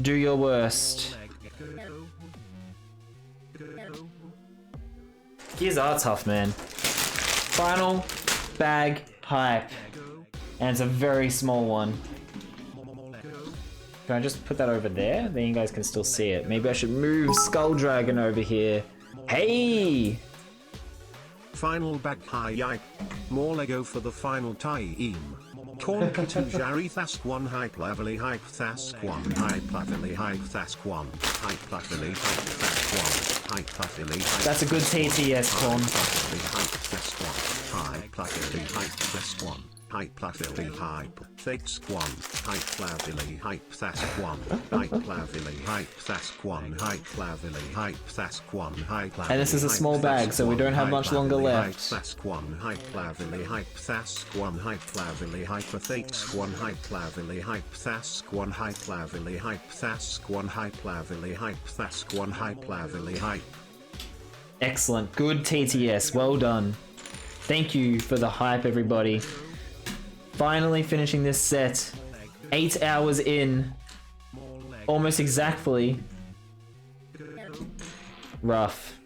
Do your worst. Gears are tough, man. Final bag hype. And it's a very small one. Can I just put that over there? Then you guys can still see it. Maybe I should move Skull Dragon over here. Hey! Final bag hype. More Lego for the final time. Corn Kitu Jari Thask 1 hype Lavely hype Thask 1 hype Lavely hype Thask 1 hype Lavely hype Thask 1 hype Lavely hype. That's a good TTS, Corn. Hype Thask 1 hype Lavely hype Thask 1 hype Lavely hype Thask 1 hype Lavely hype Thask 1 hype Lavely hype Thask 1 hype Lavely hype Thask 1 hype. And this is a small bag, so we don't have much longer left. Thask 1 hype Lavely hype Thask 1 hype Lavely hype Thask 1 hype Lavely hype Thask 1 hype Lavely hype Thask 1 hype Lavely hype Thask 1 hype Lavely hype. Excellent. Good TTS. Well done. Thank you for the hype, everybody. Finally finishing this set. 8 hours in. Almost exactly. Rough.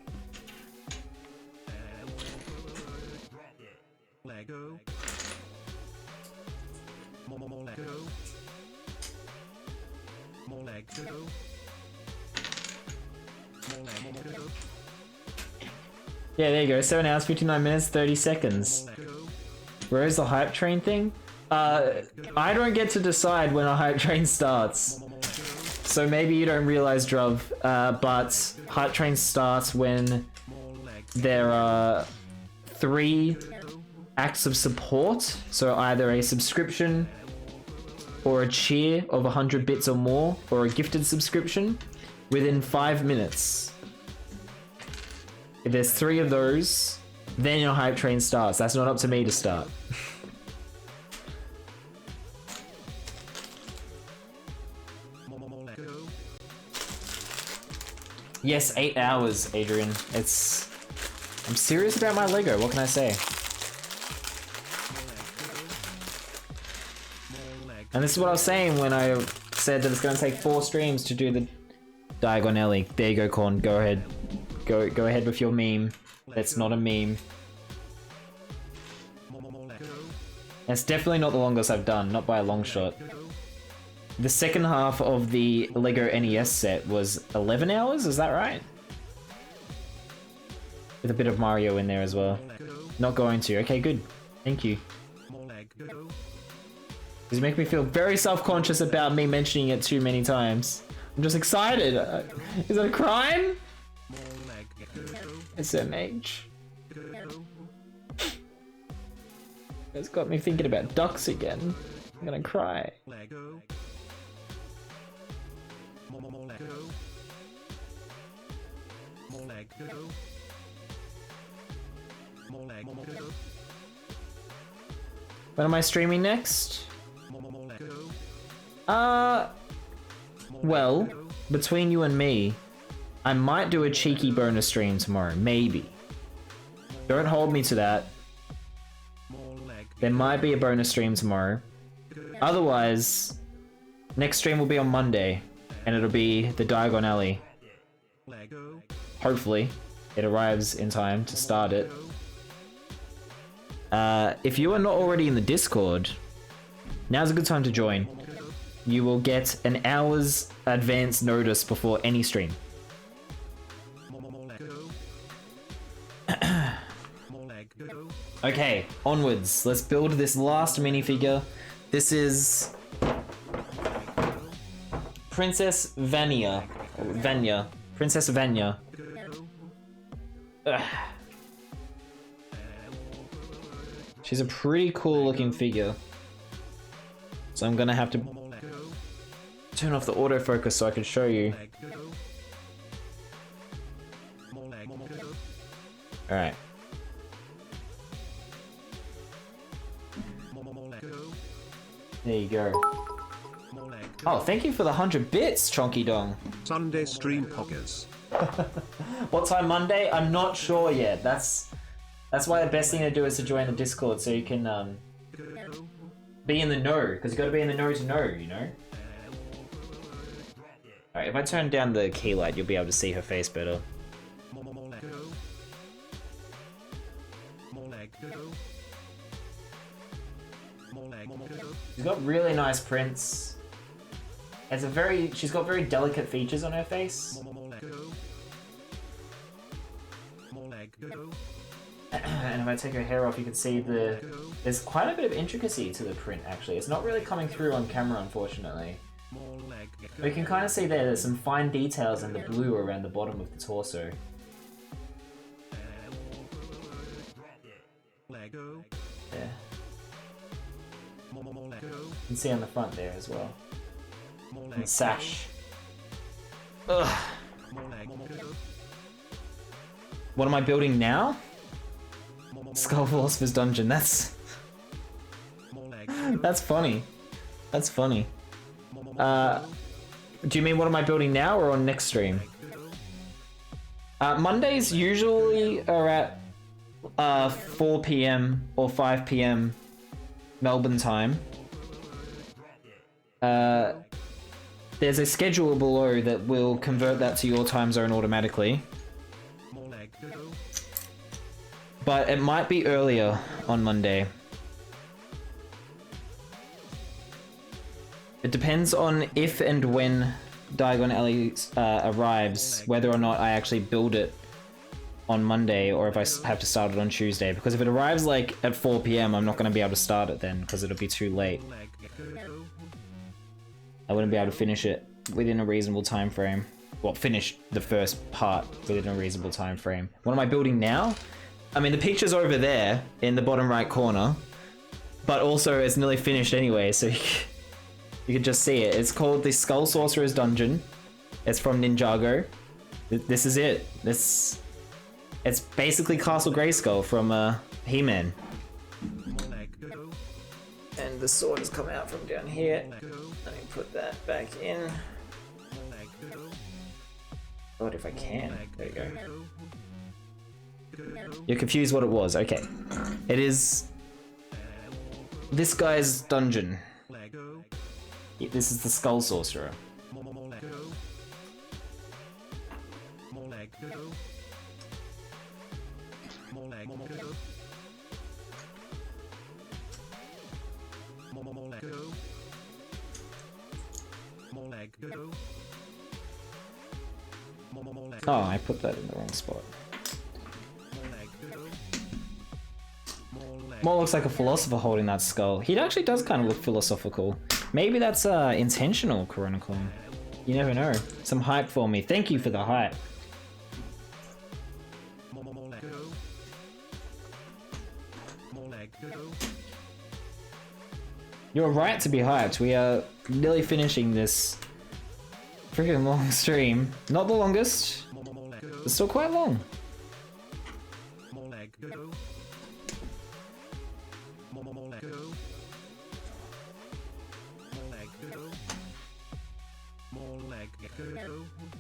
Lego. More Lego. More Lego. More Lego. Yeah, there you go. 7 hours, 59 minutes, 30 seconds. Where's the hype train thing? I don't get to decide when a hype train starts. So maybe you don't realize, Druv, but hype train starts when there are 3 acts of support. So either a subscription or a cheer of 100 bits or more, or a gifted subscription within 5 minutes. If there's 3 of those, then your hype train starts. That's not up to me to start. Yes, 8 hours, Adrian. I'm serious about my Lego, what can I say? And this is what I was saying when I said that it's going to take 4 streams to do the Diagon Alley. There you go, Corn. Go ahead. Go ahead with your meme. That's not a meme. It's definitely not the longest I've done, not by a long shot. The second half of the Lego NES set was 11 hours, is that right? With a bit of Mario in there as well. Not going to. Okay, good. Thank you. This makes me feel very self-conscious about me mentioning it too many times. I'm just excited. Is that a crime? SMH. It's got me thinking about ducks again. I'm gonna cry. When am I streaming next? Well, between you and me, I might do a cheeky bonus stream tomorrow, maybe. Don't hold me to that. There might be a bonus stream tomorrow. Otherwise, next stream will be on Monday, and it'll be the Diagon Alley. Hopefully, it arrives in time to start it. If you are not already in the Discord, now's a good time to join. You will get an hour's advance notice before any stream. Okay, onwards. Let's build this last minifigure. This is Princess Vanya. Princess Vanya. Ugh. She's a pretty cool looking figure. So I'm gonna have to turn off the autofocus so I can show you. Alright. There you go. Oh, thank you for the 100 bits, Chonky Dong. Sunday stream poggers. What time Monday? I'm not sure yet. That's why the best thing to do is to join the Discord so you can be in the know, because you got to be in the know to know, you know. Alright, if I turn down the key light, you'll be able to see her face better. She's got really nice prints. She's got very delicate features on her face. And if I take her hair off, you can see there's quite a bit of intricacy to the print, actually. It's not really coming through on camera, unfortunately. But you can kind of see there's some fine details in the blue around the bottom of the torso. Yeah. You can see on the front there as well. And the sash. Ugh. What am I building now? Skull Philosopher's Dungeon. That's funny. That's funny. Do you mean what am I building now or on next stream? Mondays usually are at 4 PM or 5 PM Melbourne time. There's a schedule below that will convert that to your time zone automatically. But it might be earlier on Monday. It depends on if and when Diagon Alley arrives, whether or not I actually build it on Monday or if I have to start it on Tuesday. Because if it arrives like at 4 PM, I'm not going to be able to start it then because it'll be too late. I wouldn't be able to finish it within a reasonable time frame. Well, finish the first part within a reasonable time frame. What am I building now? I mean, the picture's over there in the bottom right corner, but also it's nearly finished anyway, so you can just see it. It's called the Skull Sorcerer's Dungeon. It's from Ninjago. This is it. It's basically Castle Grayskull from He-Man. And the sword has come out from down here. Let me put that back in. God, if I can. There you go. You're confused what it was. Okay. It is this guy's dungeon. This is the Skull Sorcerer. Oh, I put that in the wrong spot. More looks like a philosopher holding that skull. He actually does kind of look philosophical. Maybe that's intentional, Coronicon. You never know. Some hype for me. Thank you for the hype. You're right to be hyped. We are nearly finishing this freaking long stream. Not the longest, but still quite long.